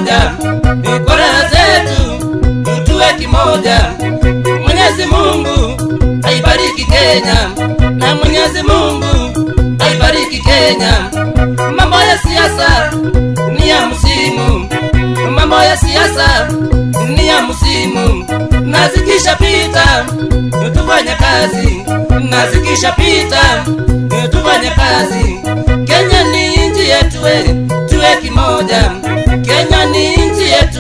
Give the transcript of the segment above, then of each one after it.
kimoja, kura zetu tuwe kimoja. Mwenyezi Mungu aibariki Kenya, na Mwenyezi Mungu aibariki Kenya. Mambo ya siasa ni ya msimu, mambo ya siasa ni ya msimu. Nazikisha pita tufanye kazi, nazikisha pita tufanye kazi. Kenya ni nchi yetu, tuwe kimoja. Kenya ni nchi yetu,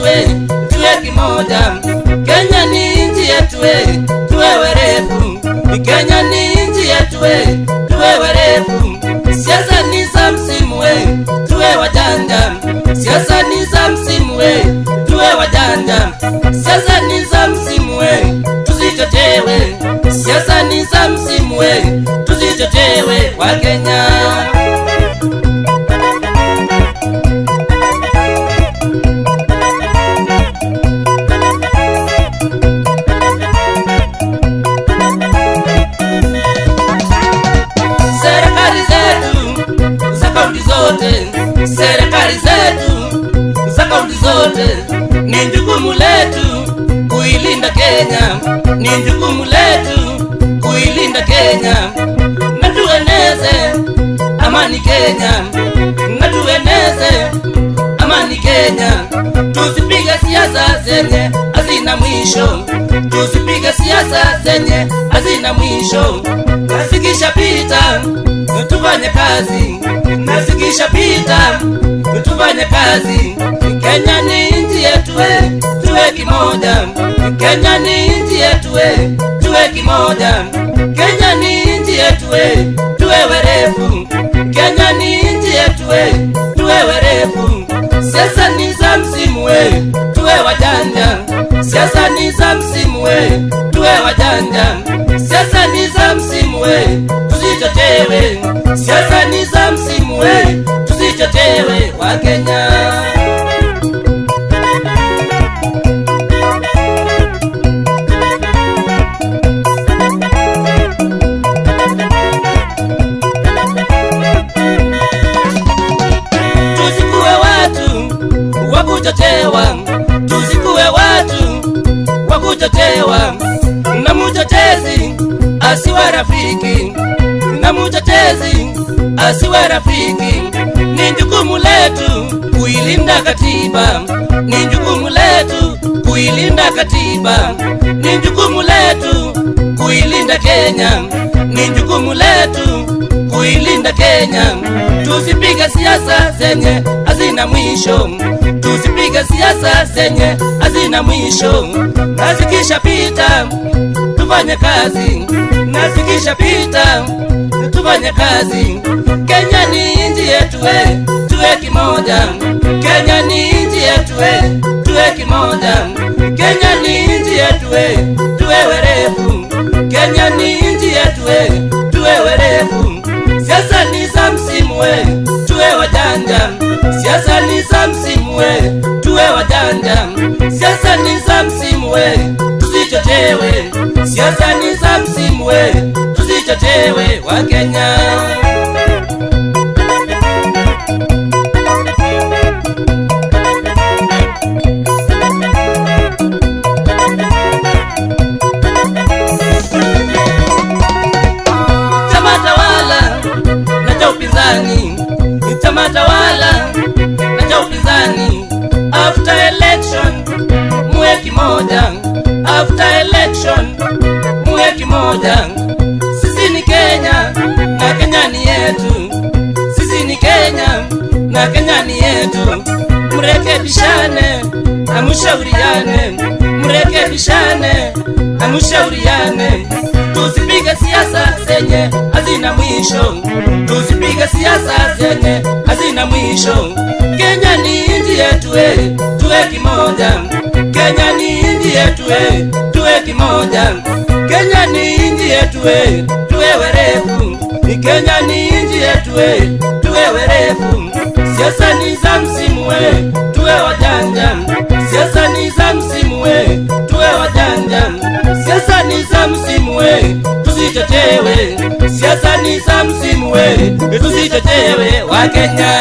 tuwe kimoja. Kenya ni nchi yetu, tuwe werevu. Kenya ni nchi yetu, tuwe werevu. Siasa ni za msimu, tuwe wajanja. Siasa ni za msimu, tuwe wajanja. Siasa ni za msimu, tusichochewe. Siasa ni za msimu, tusichochewe wa Kenya. Serikali zetu za kaunti zote ni jukumu letu kuilinda Kenya, ni jukumu letu kuilinda Kenya. Na tueneze amani Kenya, na tueneze amani Kenya. Tusipige siasa zenye hazina mwisho, tusipige siasa zenye hazina mwisho. Nasikisha pita tufanye kazi, nasikisha pita tufanye kazi. Kenya ni nchi yetu, tuwe kimoja. Kenya ni nchi yetu, tuwe kimoja. Kenya ni nchi yetu, tuwe werevu. Kenya ni nchi yetu, tuwe werevu. Siasa ni za msimu, tuwe wajanja. Siasa ni za msimu, tuwe wajanja. Siasa ni za msimu, tusichochewe. Siasa ni za msimu, tusichochewe wa Kenya. Tusikuwe watu wa kuchochewa, tusikuwe watu wa kuchochewa. Na mchochezi asiwe rafiki, na mchochezi asiwe rafiki. Ni jukumu letu kuilinda katiba, ni jukumu letu kuilinda katiba. Ni jukumu letu kuilinda Kenya, ni jukumu letu kuilinda Kenya. Tusipige siasa zenye hazina mwisho, tusipige siasa zenye hazina mwisho. Nasikisha pita tufanye kazi, nasikisha pita tufanye kazi. Kenya ni nchi yetu, tuwe kimoja. Kenya ni nchi yetu, tuwe kimoja. Kenya ni nchi yetu, tuwe werevu. Kenya ni nchi yetu, tuwe werevu. Siasa ni za msimu, tuwe wajanja. Siasa ni za msimu, tuwe wajanja. Siasa ni za msimu, tusichochewe. Siasa ni za msimu, tusichochewe wa Kenya. Chama tawala na cha upinzani, chama tawala na cha upinzani. After election muwe kimoja, after election muwe kimoja. Sisi ni Kenya na Kenya ni yetu, sisi ni Kenya na Kenya ni yetu. Mrekebishane na mshauriane, mrekebishane na mshauriane. Tusipige siasa zenye hazina mwisho, tusipige siasa zenye hazina mwisho. Kenya ni nchi yetu, tuwe kimoja. Kenya ni nchi yetu, tuwe kimoja. Kenya ni nchi yetu, tuwe werevu. Kenya ni nchi yetu, tuwe werevu. Siasa ni za msimu, tuwe wajanja. Siasa ni za msimu, tuwe wajanja. Siasa ni za msimu, tusichochewe. Siasa ni za msimu, tusichochewe wa Kenya.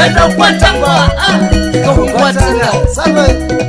wenda kwatangwa, ah, kwatanga. Salve.